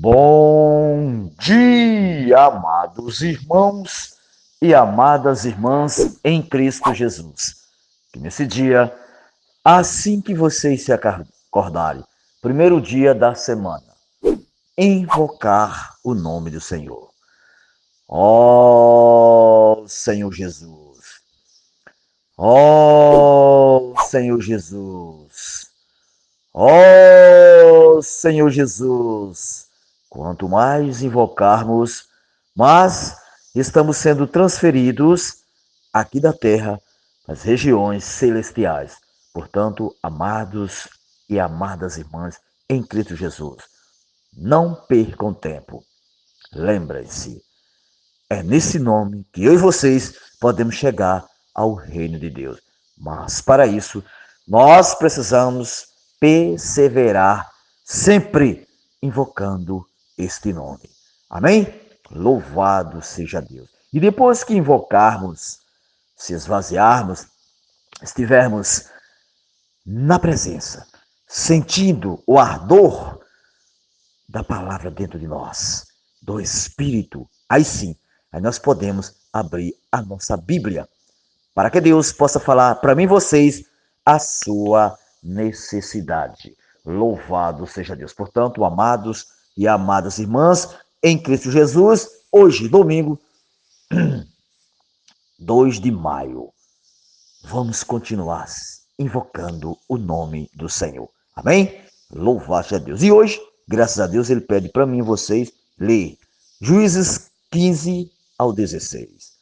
Bom dia, amados irmãos e amadas irmãs em Cristo Jesus. Que nesse dia, assim que vocês se acordarem, primeiro dia da semana, invocar o nome do Senhor. Ó Senhor Jesus, ó Senhor Jesus, ó Senhor Jesus. Quanto mais invocarmos, mas estamos sendo transferidos aqui da terra para as regiões celestiais. Portanto, amados e amadas irmãs em Cristo Jesus, não percam tempo. Lembrem-se, é nesse nome que eu e vocês podemos chegar ao reino de Deus. Mas para isso, nós precisamos perseverar sempre invocando este nome. Amém? Louvado seja Deus. E depois que invocarmos, se esvaziarmos, estivermos na presença, sentindo o ardor da palavra dentro de nós, do Espírito, aí nós podemos abrir a nossa Bíblia para que Deus possa falar para mim e vocês a sua necessidade. Louvado seja Deus. Portanto, amados e amadas irmãs, em Cristo Jesus, hoje, domingo, 2 de maio, vamos continuar invocando o nome do Senhor. Amém? Louvado seja Deus. E hoje, graças a Deus, ele pede para mim e vocês ler Juízes 15 ao 16.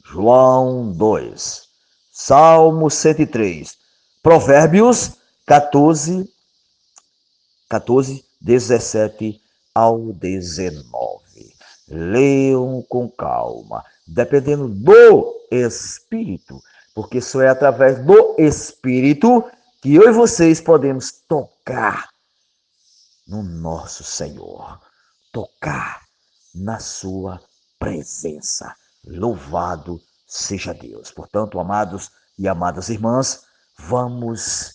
João 2, Salmo 103, Provérbios 14, 17 ao 19. Leiam com calma, dependendo do Espírito, porque só é através do Espírito que eu e vocês podemos tocar no nosso Senhor, tocar na sua presença. Louvado seja Deus. Portanto, amados e amadas irmãs, vamos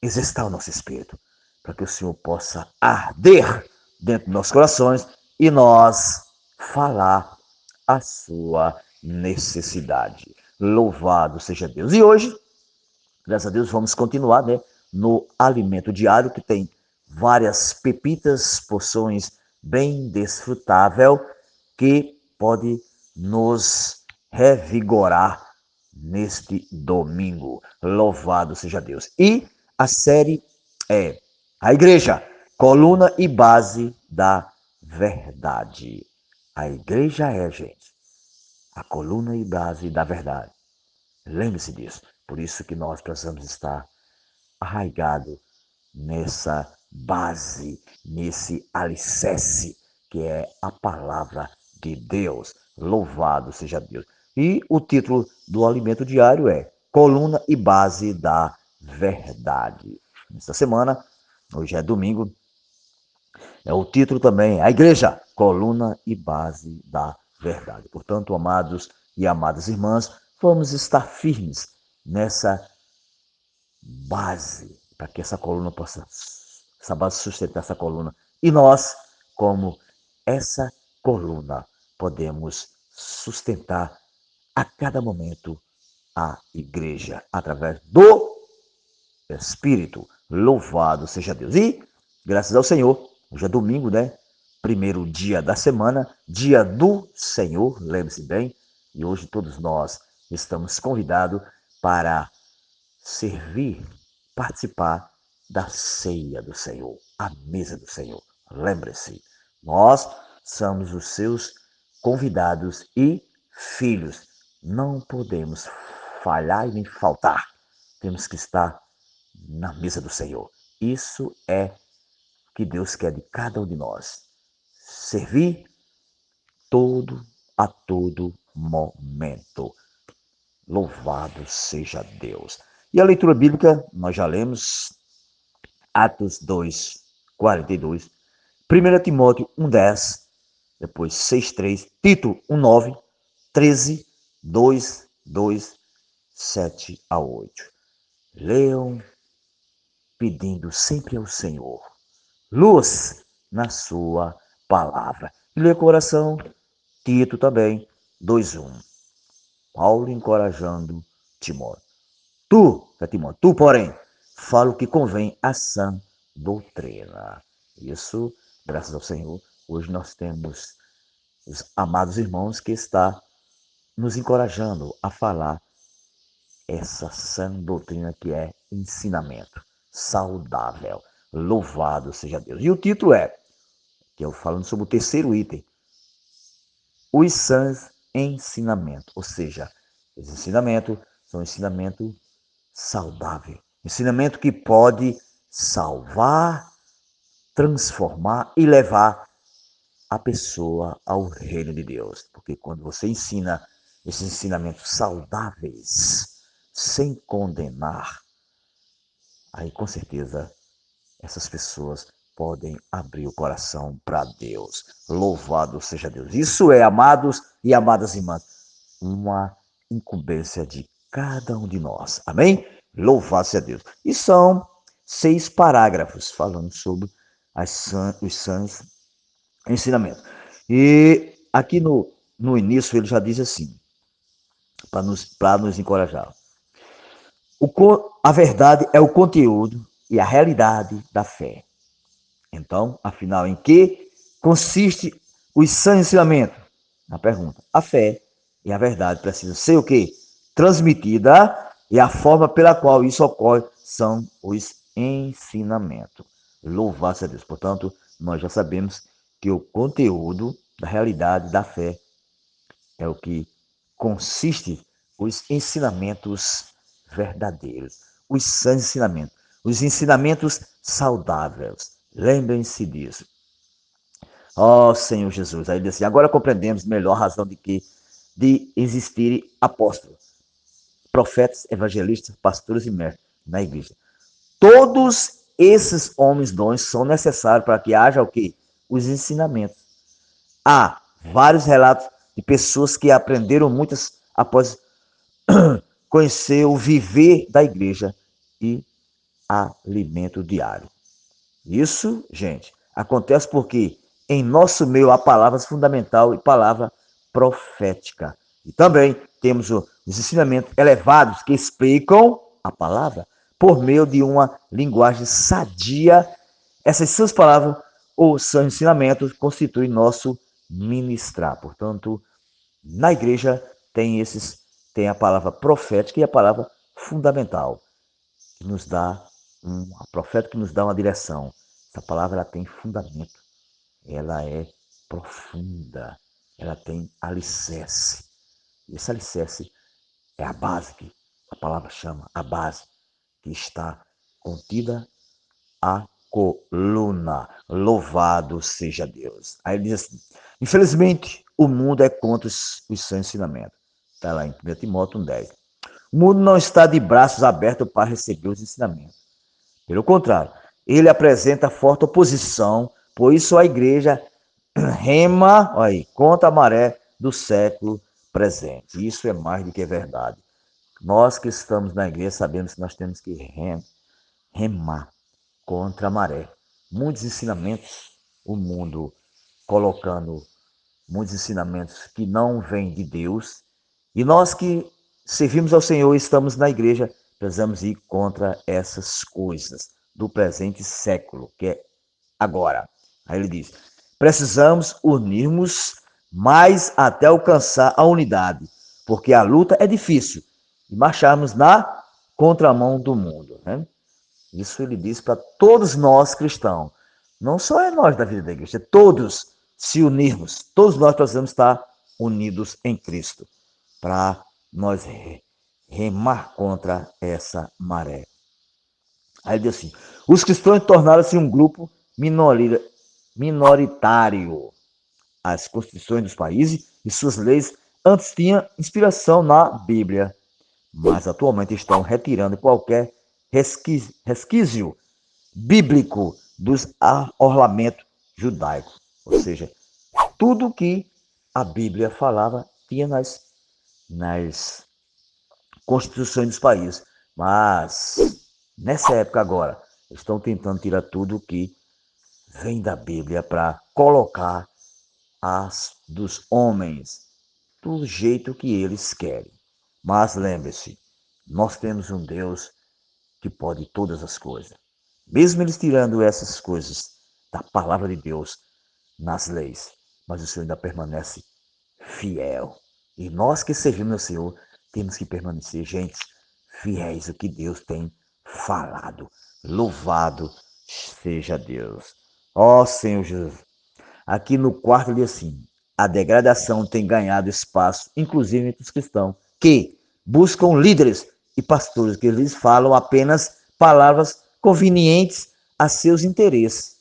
exercitar o nosso espírito, para que o Senhor possa arder dentro dos nossos corações e nós falar a sua necessidade. Louvado seja Deus. E hoje, graças a Deus, vamos continuar, no alimento diário, que tem várias pepitas, porções bem desfrutável, que pode nos revigorar neste domingo. Louvado seja Deus. E a série é a Igreja, coluna e base da verdade. A igreja é, gente, a coluna e base da verdade. Lembre-se disso. Por isso que nós precisamos estar arraigado nessa base, nesse alicerce que é a palavra de Deus. Louvado seja Deus. E o título do alimento diário é Coluna e Base da Verdade. Nesta semana, hoje é domingo, é o título também, a Igreja, Coluna e Base da Verdade. Portanto, amados e amadas irmãs, vamos estar firmes nessa base, para que essa coluna possa, essa base sustentar essa coluna. E nós, como essa coluna, podemos sustentar a cada momento a igreja, através do Espírito. Louvado seja Deus. E, graças ao Senhor, hoje é domingo, né? Primeiro dia da semana, dia do Senhor, lembre-se bem, e hoje todos nós estamos convidados para servir, participar da ceia do Senhor, a mesa do Senhor. Lembre-se, nós somos os seus convidados e filhos. Não podemos falhar e nem faltar. Temos que estar na mesa do Senhor. Isso é o que Deus quer de cada um de nós. Servir a todo momento. Louvado seja Deus. E a leitura bíblica, nós já lemos Atos 2, 42, 1 Timóteo 1, 10, depois 6, 3, Tito 1, 9, 13, 2, 2, 7 a 8. Leiam pedindo sempre ao Senhor luz na sua palavra. E lê com oração, Tito também, 2:1. Paulo encorajando Timóteo. Tu, porém, fala o que convém à sã doutrina. Isso, graças ao Senhor, hoje nós temos os amados irmãos que está nos encorajando a falar essa sã doutrina que é ensinamento saudável. Louvado seja Deus. E o título que eu falando sobre o terceiro item, os sãs ensinamentos, ou seja, os ensinamentos são ensinamento saudável, ensinamento que pode salvar, transformar e levar a pessoa ao reino de Deus. Porque quando você ensina esses ensinamentos saudáveis, sem condenar, aí com certeza essas pessoas podem abrir o coração para Deus. Louvado seja Deus. Isso é, amados e amadas irmãs, uma incumbência de cada um de nós. Amém? Louvado seja Deus. E são 6 parágrafos falando sobre os sãs ensinamentos. E aqui no início ele já diz assim, para nos encorajar. A verdade é o conteúdo e a realidade da fé. Então, afinal, em que consiste o sã ensinamento? Na pergunta. A fé e a verdade precisam ser o quê? Transmitida, e a forma pela qual isso ocorre são os ensinamentos. Louvado seja Deus. Portanto, nós já sabemos que o conteúdo da realidade da fé é o que consiste os ensinamentos verdadeiros, os sãs ensinamentos, os ensinamentos saudáveis. Lembrem-se disso. Ó Senhor Jesus, aí diz assim, agora compreendemos melhor a razão de existirem apóstolos, profetas, evangelistas, pastores e mestres na igreja. Todos esses homens dons são necessários para que haja o quê? Os ensinamentos. Há vários relatos de pessoas que aprenderam muitas após conhecer o viver da igreja e alimento diário. Isso, gente, acontece porque em nosso meio há palavras fundamental e palavra profética. E também temos os ensinamentos elevados que explicam a palavra por meio de uma linguagem sadia. Essas suas palavras ou seus ensinamentos constituem nosso ministrar. Portanto, na igreja tem a palavra profética e a palavra fundamental que nos dá a profeta que nos dá uma direção. Essa palavra ela tem fundamento, ela é profunda, ela tem alicerce. E esse alicerce é a base que a palavra chama, a base que está contida a coluna. Louvado seja Deus. Aí ele diz assim, infelizmente o mundo é contra os seus ensinamentos. Está lá em 1 Timóteo 1,10. O mundo não está de braços abertos para receber os ensinamentos. Pelo contrário, ele apresenta forte oposição, por isso a igreja rema aí, contra a maré do século presente. Isso é mais do que verdade. Nós que estamos na igreja sabemos que nós temos que remar contra a maré. Muitos ensinamentos, o mundo colocando muitos ensinamentos que não vêm de Deus, e nós que servimos ao Senhor e estamos na igreja, precisamos ir contra essas coisas do presente século, que é agora. Aí ele diz: precisamos unirmos mais até alcançar a unidade, porque a luta é difícil e marcharmos na contramão do mundo. Né? Isso ele diz para todos nós cristãos. Não só é nós da vida da igreja, é todos se unirmos. Todos nós precisamos estar unidos em Cristo para nós remar contra essa maré. Aí ele diz assim: os cristãos tornaram-se um grupo minoritário. As constituições dos países e suas leis antes tinham inspiração na Bíblia, mas atualmente estão retirando qualquer resquício bíblico dos ornamentos judaicos. Ou seja, tudo que a Bíblia falava tinha nas constituições dos países. Mas, nessa época agora, estão tentando tirar tudo que vem da Bíblia para colocar as dos homens do jeito que eles querem. Mas lembre-se, nós temos um Deus que pode todas as coisas. Mesmo eles tirando essas coisas da palavra de Deus nas leis, mas o Senhor ainda permanece fiel. E nós que servimos ao Senhor temos que permanecer, gente, fiéis ao que Deus tem falado. Louvado seja Deus. Ó Senhor Jesus. Aqui no quarto diz assim: a degradação tem ganhado espaço, inclusive entre os cristãos, que buscam líderes e pastores que lhes falam apenas palavras convenientes a seus interesses.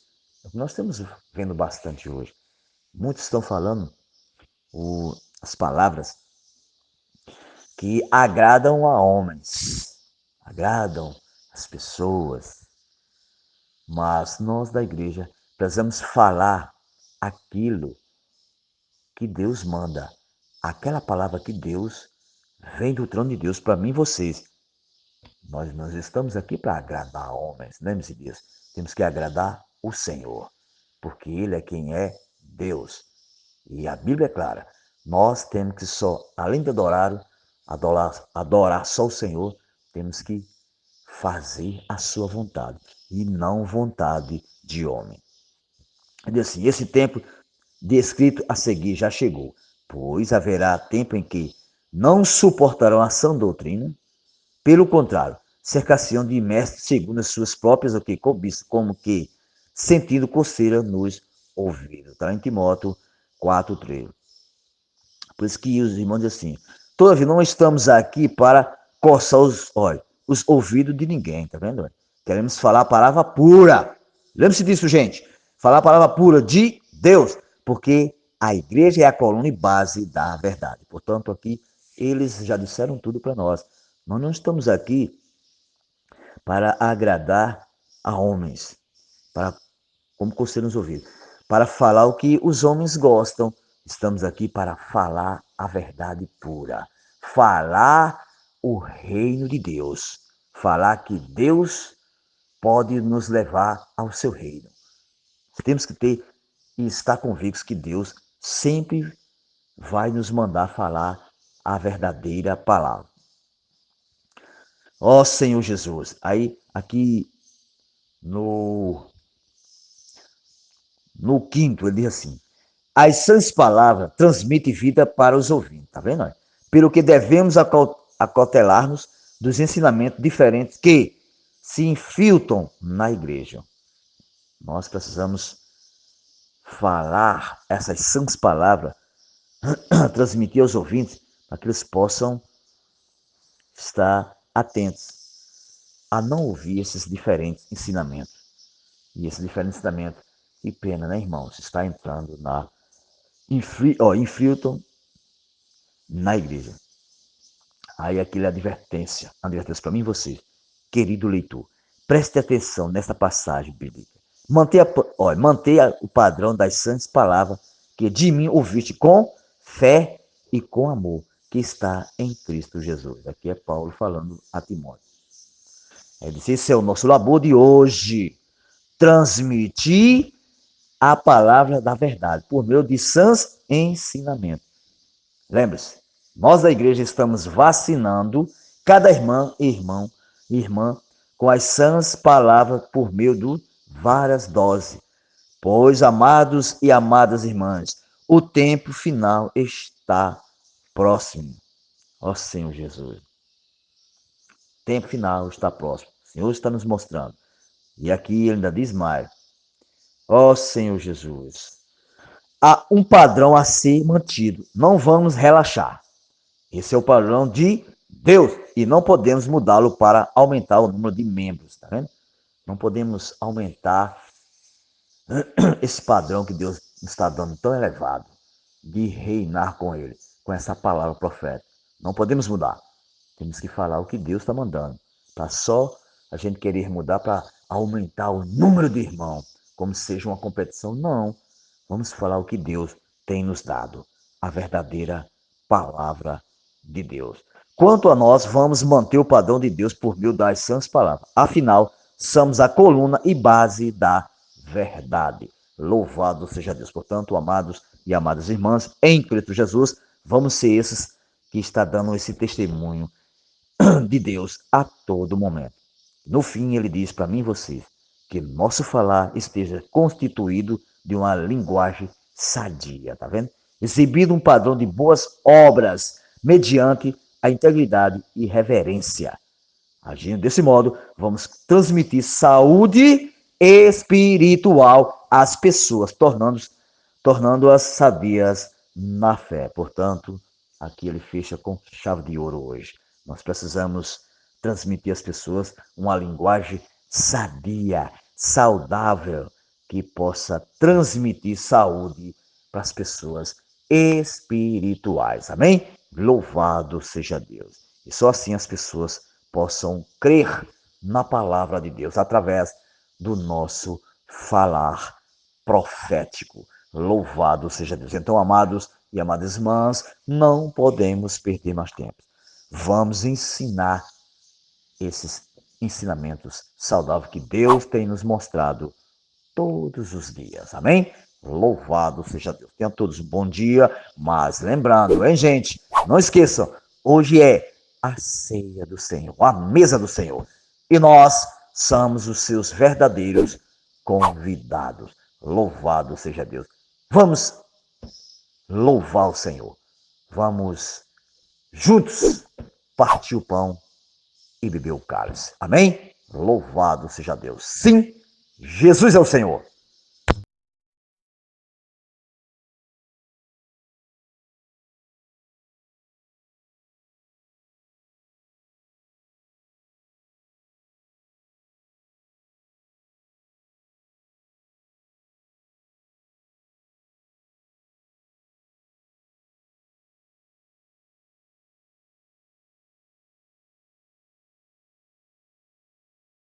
Nós estamos vendo bastante hoje. Muitos estão falando as palavras que agradam a homens, agradam as pessoas, mas nós da igreja precisamos falar aquilo que Deus manda, aquela palavra que Deus vem do trono de Deus para mim e vocês. Nós estamos aqui para agradar homens, lembre-se disso. Temos que agradar o Senhor, porque Ele é quem é Deus. E a Bíblia é clara, nós temos que só, além de adorar só o Senhor, temos que fazer a sua vontade e não vontade de homem. Ele diz assim, esse tempo descrito a seguir já chegou, pois haverá tempo em que não suportarão a sã doutrina, pelo contrário, cercar-se-ão de mestres segundo as suas próprias cobiças, como que sentindo coceira nos ouvidos. Está em Timóteo 4:3. Por isso que os irmãos dizem assim, todavia não estamos aqui para coçar os ouvidos de ninguém, tá vendo? Queremos falar a palavra pura. Lembre-se disso, gente. Falar a palavra pura de Deus, porque a igreja é a coluna e base da verdade. Portanto, aqui eles já disseram tudo para nós. Nós não estamos aqui para agradar a homens, para, como coceira nos ouvidos, para falar o que os homens gostam. Estamos aqui para falar a verdade pura, falar o reino de Deus, falar que Deus pode nos levar ao seu reino. Temos que ter e estar convictos que Deus sempre vai nos mandar falar a verdadeira palavra. Ó Senhor Jesus, aí aqui no quinto ele diz assim, as sãs palavras transmitem vida para os ouvintes, tá vendo? Pelo que devemos acautelar-nos dos ensinamentos diferentes que se infiltram na igreja. Nós precisamos falar essas sãs palavras, transmitir aos ouvintes, para que eles possam estar atentos a não ouvir esses diferentes ensinamentos. E esse diferente ensinamento, que pena, né, irmãos? Está entrando infiltram na igreja. Aí aquela advertência para mim e você, querido leitor. Preste atenção nessa passagem bíblica. Mantenha o padrão das santas palavras que de mim ouviste com fé e com amor, que está em Cristo Jesus. Aqui é Paulo falando a Timóteo. Ele disse, esse é o nosso labor de hoje. Transmitir a palavra da verdade por meio de sãs ensinamentos. Lembre-se, nós da igreja estamos vacinando cada irmã e irmã com as sãs palavras por meio de várias doses. Pois, amados e amadas irmãs, o tempo final está próximo. Ó Senhor Jesus. O tempo final está próximo. O Senhor está nos mostrando. E aqui ele ainda diz mais. Ó Senhor Jesus. Há um padrão a ser mantido. Não vamos relaxar. Esse é o padrão de Deus. E não podemos mudá-lo para aumentar o número de membros. Tá vendo? Não podemos aumentar esse padrão que Deus está dando tão elevado de reinar com ele, com essa palavra profética. Não podemos mudar. Temos que falar o que Deus está mandando. Para só a gente querer mudar para aumentar o número de irmãos, como se seja uma competição. Não. Vamos falar o que Deus tem nos dado. A verdadeira palavra de Deus. Quanto a nós, vamos manter o padrão de Deus por meio das santas palavras. Afinal, somos a coluna e base da verdade. Louvado seja Deus. Portanto, amados e amadas irmãs, em Cristo Jesus, vamos ser esses que está dando esse testemunho de Deus a todo momento. No fim, ele diz para mim e você que nosso falar esteja constituído de uma linguagem sadia, tá vendo? Exibindo um padrão de boas obras mediante a integridade e reverência. Agindo desse modo, vamos transmitir saúde espiritual às pessoas, tornando-as sabias na fé. Portanto, aqui ele fecha com chave de ouro hoje. Nós precisamos transmitir às pessoas uma linguagem sadia, saudável, que possa transmitir saúde para as pessoas espirituais. Amém? Louvado seja Deus. E só assim as pessoas possam crer na palavra de Deus através do nosso falar profético. Louvado seja Deus. Então, amados e amadas irmãs, não podemos perder mais tempo. Vamos ensinar esses ensinamentos saudáveis que Deus tem nos mostrado todos os dias. Amém? Louvado seja Deus. Tenham todos um bom dia, mas lembrando, hein, gente? Não esqueçam, hoje é a ceia do Senhor, a mesa do Senhor. E nós somos os seus verdadeiros convidados. Louvado seja Deus. Vamos louvar o Senhor. Vamos juntos partir o pão e beber o cálice. Amém? Louvado seja Deus. Sim, Jesus é o Senhor.